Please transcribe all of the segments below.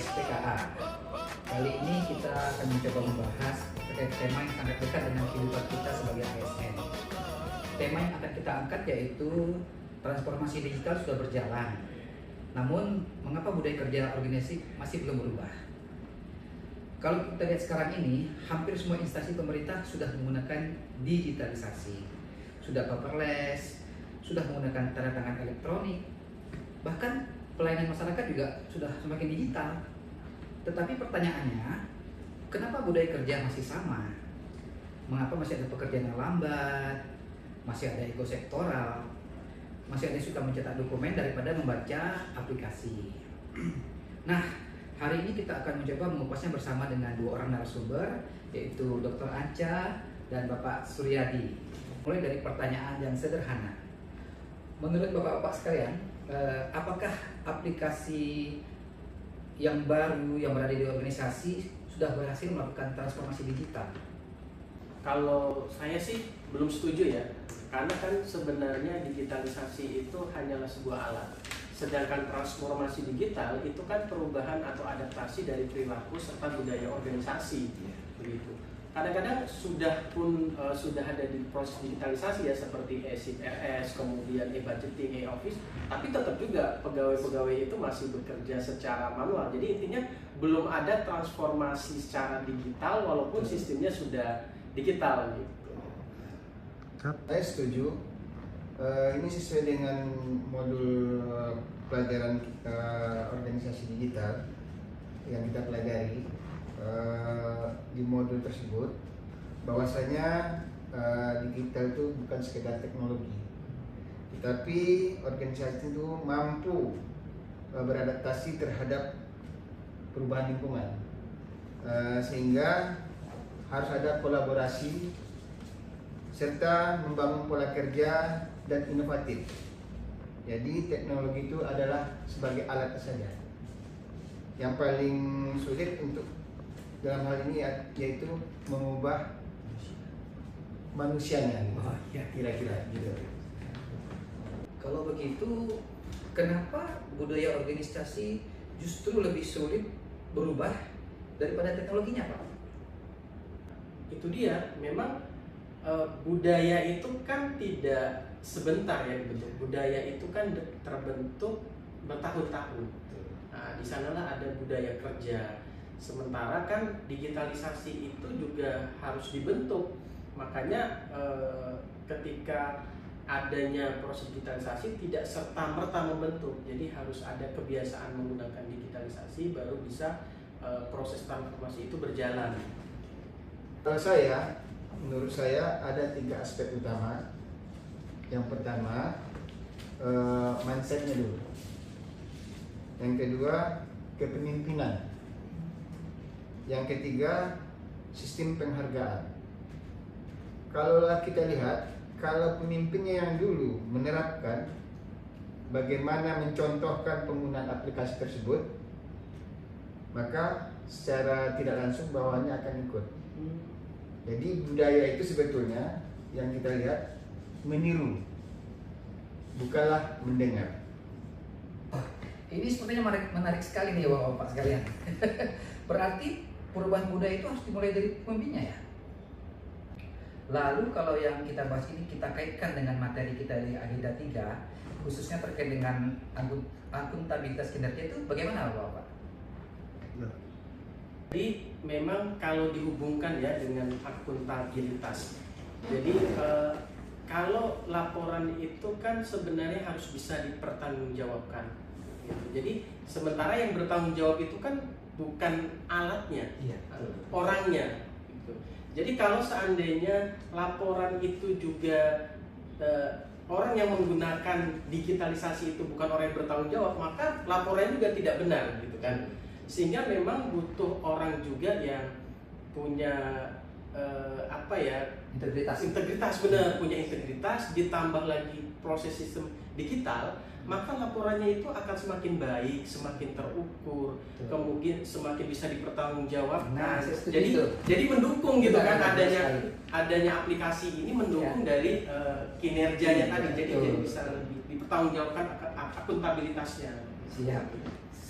SPKA. Kali ini kita akan mencoba membahas terkait tema yang sangat dekat dengan kehidupan kita sebagai ASN. Tema yang akan kita angkat yaitu transformasi digital sudah berjalan. Namun, mengapa budaya kerja organisasi masih belum berubah? Kalau kita lihat sekarang ini, hampir semua instansi pemerintah sudah menggunakan digitalisasi. Sudah paperless, sudah menggunakan tanda tangan elektronik, bahkan pelayanan masyarakat juga sudah semakin digital. Tetapi pertanyaannya, kenapa budaya kerja masih sama? Mengapa masih ada pekerjaan yang lambat, masih ada ego sektoral, masih ada yang suka mencetak dokumen daripada membaca aplikasi? Nah, hari ini kita akan mencoba mengupasnya bersama dengan dua orang narasumber, yaitu Dr. Anca dan Bapak Suryadi. Mulai dari pertanyaan yang sederhana. Menurut Bapak-Bapak sekalian, apakah aplikasi yang baru yang berada di organisasi sudah berhasil melakukan transformasi digital? Kalau saya sih belum setuju ya, karena kan sebenarnya digitalisasi itu hanyalah sebuah alat. Sedangkan transformasi digital itu kan perubahan atau adaptasi dari perilaku serta budaya organisasi, begitu. Kadang-kadang sudah ada di proses digitalisasi ya, seperti e-SIP RS, kemudian e-budgeting, e-office, tapi tetap juga pegawai-pegawai itu masih bekerja secara manual. Jadi intinya belum ada transformasi secara digital walaupun sistemnya sudah digital gitu. Saya setuju. Ini sesuai dengan modul pelajaran organisasi digital yang kita pelajari di modul tersebut, bahwasanya digital itu bukan sekedar teknologi, tetapi organisasi itu mampu beradaptasi terhadap perubahan lingkungan, sehingga harus ada kolaborasi serta membangun pola kerja dan inovatif. Jadi teknologi itu adalah sebagai alat saja. Yang paling sulit untuk dalam hal ini yaitu mengubah manusianya. Oh, ya, Kira-kira gitu. Kalau begitu, kenapa budaya organisasi justru lebih sulit berubah daripada teknologinya, Pak? Itu dia, memang budaya itu kan tidak sebentar ya dibentuk. Budaya itu kan terbentuk bertahun-tahun. Nah, di sanalah ada budaya kerja. Sementara kan digitalisasi itu juga harus dibentuk. Makanya ketika adanya proses digitalisasi tidak serta-merta membentuk. Jadi harus ada kebiasaan menggunakan digitalisasi baru bisa proses transformasi itu berjalan. Menurut saya ada 3 aspek utama. Yang pertama, mindsetnya dulu. Yang kedua, kepemimpinan. Yang ketiga, sistem penghargaan. Kalau kita lihat, kalau pemimpinnya yang dulu menerapkan bagaimana mencontohkan penggunaan aplikasi tersebut, maka secara tidak langsung bawahannya akan ikut. Jadi budaya itu sebetulnya yang kita lihat meniru, bukanlah mendengar. Ini sepertinya menarik sekali nih Bapak sekalian. Berarti perubahan budaya itu harus dimulai dari pemimpinnya ya? Lalu kalau yang kita bahas ini kita kaitkan dengan materi kita di agenda 3, khususnya terkait dengan akuntabilitas kinerja, itu bagaimana Bapak? Jadi memang kalau dihubungkan ya dengan akuntabilitas, jadi kalau laporan itu kan sebenarnya harus bisa dipertanggungjawabkan. Jadi sementara yang bertanggung jawab itu kan bukan alatnya, orangnya. Jadi kalau seandainya laporan itu juga orang yang menggunakan digitalisasi itu bukan orang yang bertanggung jawab, maka laporannya juga tidak benar, gitu kan. Sehingga memang butuh orang juga yang punya integritas benar, punya integritas, ditambah lagi proses sistem digital, maka laporannya itu akan semakin baik, semakin terukur, kemudian semakin bisa dipertanggungjawabkan. Nah, jadi mendukung gitu kan, adanya aplikasi ini mendukung dari kinerjanya tadi, jadi bisa lebih dipertanggungjawabkan akuntabilitasnya. Siap.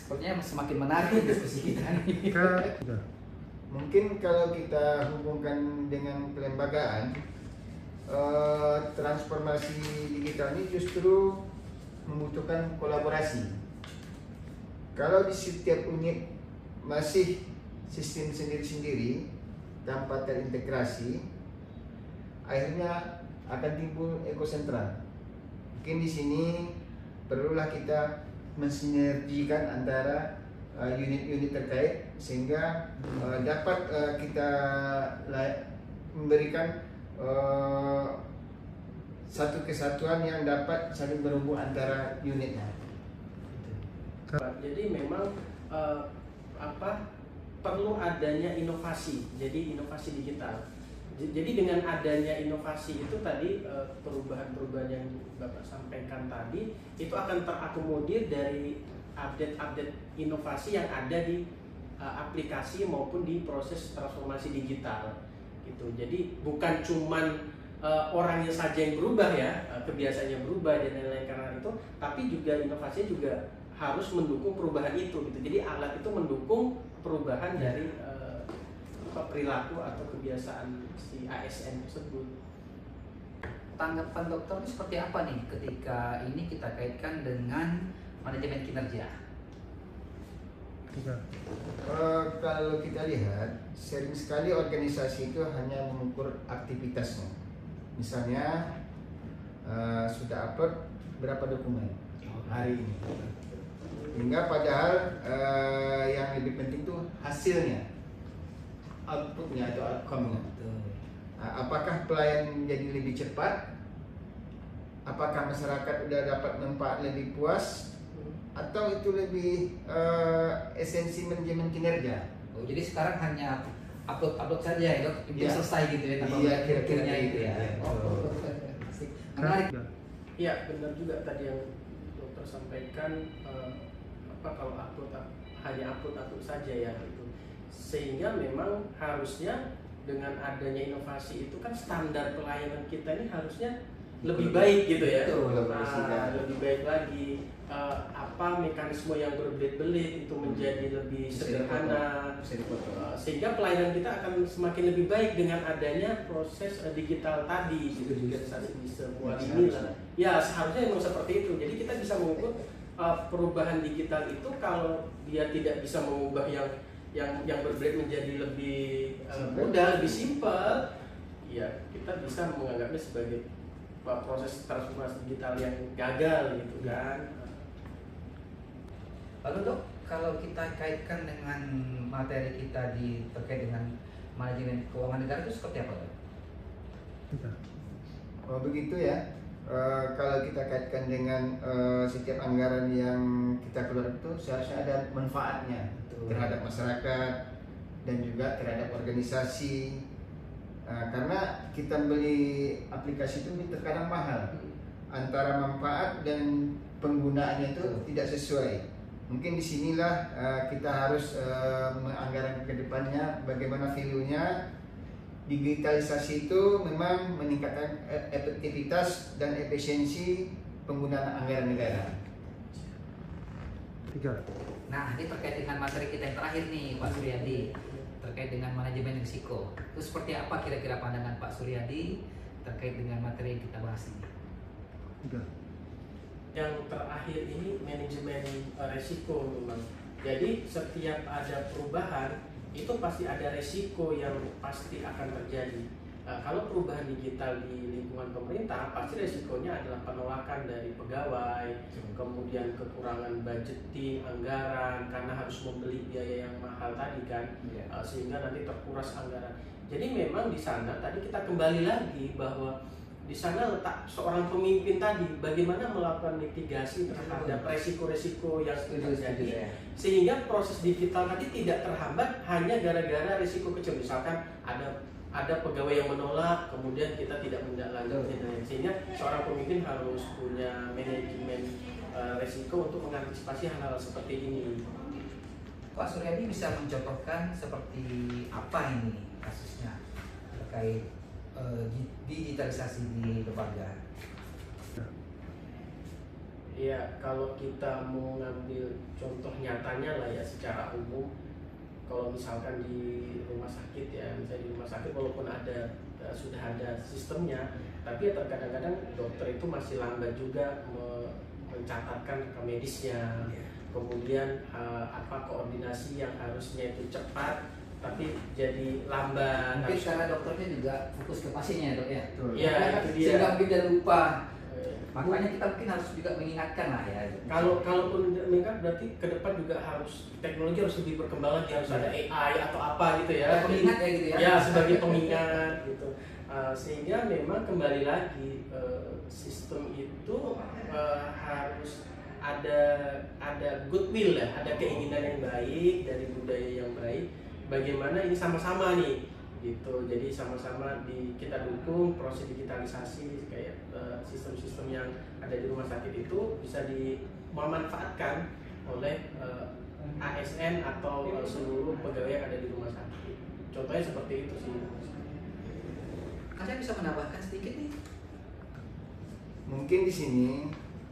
Sepertinya semakin menarik diskusi kita nih. Mungkin kalau kita hubungkan dengan kelembagaan, transformasi digital ini justru membutuhkan kolaborasi. Kalau di setiap unit masih sistem sendiri-sendiri tanpa terintegrasi, akhirnya akan timbul ekosentral. Mungkin di sini perlulah kita mensinergikan antara unit-unit terkait sehingga dapat kita memberikan satu kesatuan yang dapat saling berhubung antara unitnya. Jadi memang perlu adanya inovasi. Jadi inovasi digital. Jadi dengan adanya inovasi itu tadi perubahan-perubahan yang Bapak sampaikan tadi itu akan terakomodir dari update-update inovasi yang ada di aplikasi maupun di proses transformasi digital gitu. Jadi bukan cuman orangnya saja yang berubah ya, kebiasaannya berubah dan lain-lain karena itu, tapi juga inovasinya juga harus mendukung perubahan itu gitu. Jadi alat itu mendukung perubahan dari perilaku atau kebiasaan si ASN tersebut. Tanggapan dokter itu seperti apa nih ketika ini kita kaitkan dengan manajemen kinerja? Kalau kita lihat, sering sekali organisasi itu hanya mengukur aktivitasnya. Misalnya sudah upload berapa dokumen hari ini, hingga padahal yang lebih penting itu hasilnya, outputnya atau outcome-nya. Apakah pelayan menjadi lebih cepat? Apakah masyarakat sudah dapat manfaat lebih puas? Atau itu lebih esensi manajemen kinerja? Oh, jadi sekarang hanya upload saja ya dok, Iya. selesai gitu ya, tanpa melihat kira-kiranya itu ya. Oh, asik. Menarik. Iya benar juga tadi yang dokter sampaikan, kalau hanya upload saja ya itu, sehingga memang harusnya dengan adanya inovasi itu kan standar pelayanan kita ini harusnya lebih baik gitu ya. Lebih baik lagi, mekanisme yang berbelit-belit itu menjadi lebih sederhana, sehingga pelayanan kita akan semakin lebih baik dengan adanya proses digital tadi gitu, digitalisasi di semua lini lah. Ya seharusnya memang seperti itu. Jadi kita bisa mengukur perubahan digital itu kalau dia tidak bisa mengubah yang berbelit menjadi lebih mudah, lebih simpel, ya kita bisa menganggapnya sebagai proses transformasi digital yang gagal gitu kan. Lalu dok, kalau kita kaitkan dengan materi kita terkait dengan manajemen keuangan negara itu seperti apa dok? Oh begitu ya. Kalau kita kaitkan dengan setiap anggaran yang kita keluar itu seharusnya ada manfaatnya terhadap masyarakat dan juga terhadap organisasi. Karena kita beli aplikasi itu terkadang mahal, antara manfaat dan penggunaannya itu tidak sesuai. Mungkin disinilah kita harus menganggaran ke depannya bagaimana value-nya. Digitalisasi itu memang meningkatkan efektivitas dan efisiensi penggunaan anggaran negara. Nah, ini terkait dengan materi kita yang terakhir nih, Pak Suryadi, terkait dengan manajemen risiko. Itu seperti apa kira-kira pandangan Pak Suryadi terkait dengan materi yang kita bahas ini? Yang terakhir ini manajemen resiko memang. Jadi setiap ada perubahan itu pasti ada resiko yang pasti akan terjadi. Kalau perubahan digital di lingkungan pemerintah, pasti resikonya adalah penolakan dari pegawai, kemudian kekurangan budgeting, anggaran, karena harus membeli biaya yang mahal tadi kan, sehingga nanti terkuras anggaran. Jadi memang di sana tadi kita kembali lagi bahwa di sana letak seorang pemimpin tadi bagaimana melakukan mitigasi terhadap resiko-resiko yang terjadi, sehingga proses digital tadi tidak terhambat hanya gara-gara resiko kecil. Misalkan ada pegawai yang menolak, kemudian kita tidak menindaklanjuti, sehingga seorang pemimpin harus punya manajemen resiko untuk mengantisipasi hal-hal seperti ini. Pak Suryadi bisa mencontohkan seperti apa ini kasusnya terkait digitalisasi di lembaga? Ya, kalau kita mau ngambil contoh nyatanya lah ya secara umum, kalau misalkan di rumah sakit ya, misalnya di rumah sakit walaupun ada sudah ada sistemnya, tapi ya terkadang-kadang dokter itu masih lambat juga mencatatkan rekam medisnya. Kemudian apa koordinasi yang harusnya itu cepat, tapi jadi lambat. Mungkin karena dokternya juga fokus ke pasiennya dok ya. Iya, itu dia. Sehingga mungkin dia lupa. Makanya kita mungkin harus juga mengingatkan lah ya. Kalaupun mengingat berarti ke depan juga harus teknologi harus lebih berkembang lagi, harus ada AI atau apa gitu ya. Pengingat ya gitu ya. Ya, sebagai pengingat gitu. Sehingga memang kembali lagi sistem itu harus ada goodwill ya, ada keinginan yang baik dari budaya yang baik. Bagaimana ini sama-sama nih gitu, jadi sama-sama kita dukung proses digitalisasi kayak sistem-sistem yang ada di rumah sakit itu bisa dimanfaatkan oleh ASN atau seluruh pegawai yang ada di rumah sakit. Contohnya seperti itu sih. Kalian bisa menambahkan sedikit nih? Mungkin di sini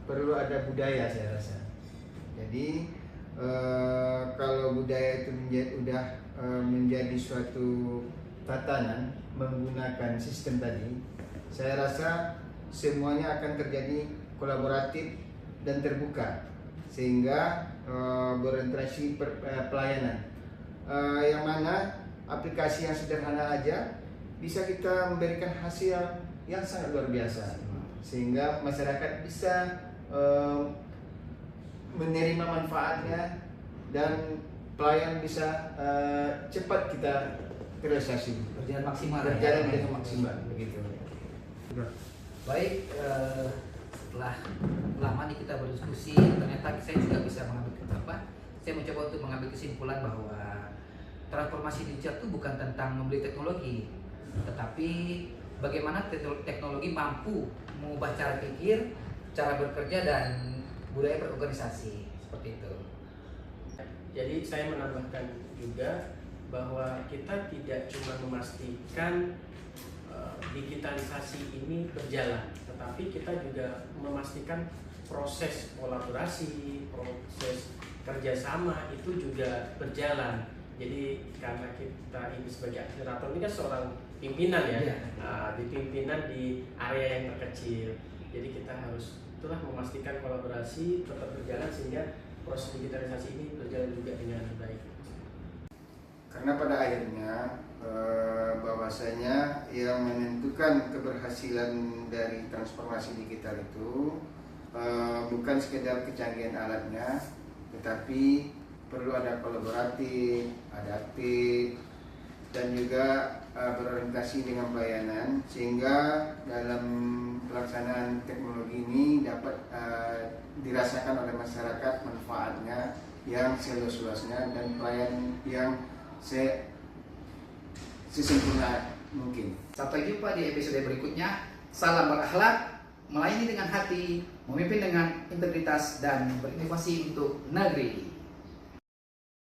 perlu ada budaya saya rasa. Jadi kalau budaya itu menjadi suatu tatanan menggunakan sistem tadi, saya rasa semuanya akan terjadi kolaboratif dan terbuka sehingga berorientasi pelayanan yang mana aplikasi yang sederhana aja bisa kita memberikan hasil yang sangat luar biasa sehingga masyarakat bisa menerima manfaatnya dan pelayan bisa cepat kita realisasi Berjalan maksimal. berjalan dengan maksimal begitu. Baik, setelah lama nih kita berdiskusi, ternyata saya juga bisa mengambil saya mencoba untuk mengambil kesimpulan bahwa transformasi digital itu bukan tentang membeli teknologi, tetapi bagaimana teknologi mampu mengubah cara pikir, cara bekerja dan budaya berorganisasi seperti itu. Jadi saya menambahkan juga bahwa kita tidak cuma memastikan digitalisasi ini berjalan, tetapi kita juga memastikan proses kolaborasi, proses kerjasama itu juga berjalan. Jadi karena kita ini sebagai akselerator ini kan seorang pimpinan ya, di pimpinan di area yang terkecil. Jadi kita harus itulah memastikan kolaborasi tetap berjalan sehingga proses digitalisasi ini berjalan juga dengan baik. Karena pada akhirnya bahwasanya yang menentukan keberhasilan dari transformasi digital itu bukan sekedar kecanggihan alatnya, tetapi perlu ada kolaboratif, adaptif, dan juga berorientasi dengan pelayanan sehingga dalam pelaksanaan teknologi ini dapat dirasakan oleh masyarakat manfaatnya yang seluas-luasnya dan pelayanan yang sesempurna mungkin. Sampai jumpa di episode berikutnya. Salam berakhlak, melayani dengan hati, memimpin dengan integritas, dan berinovasi untuk negeri.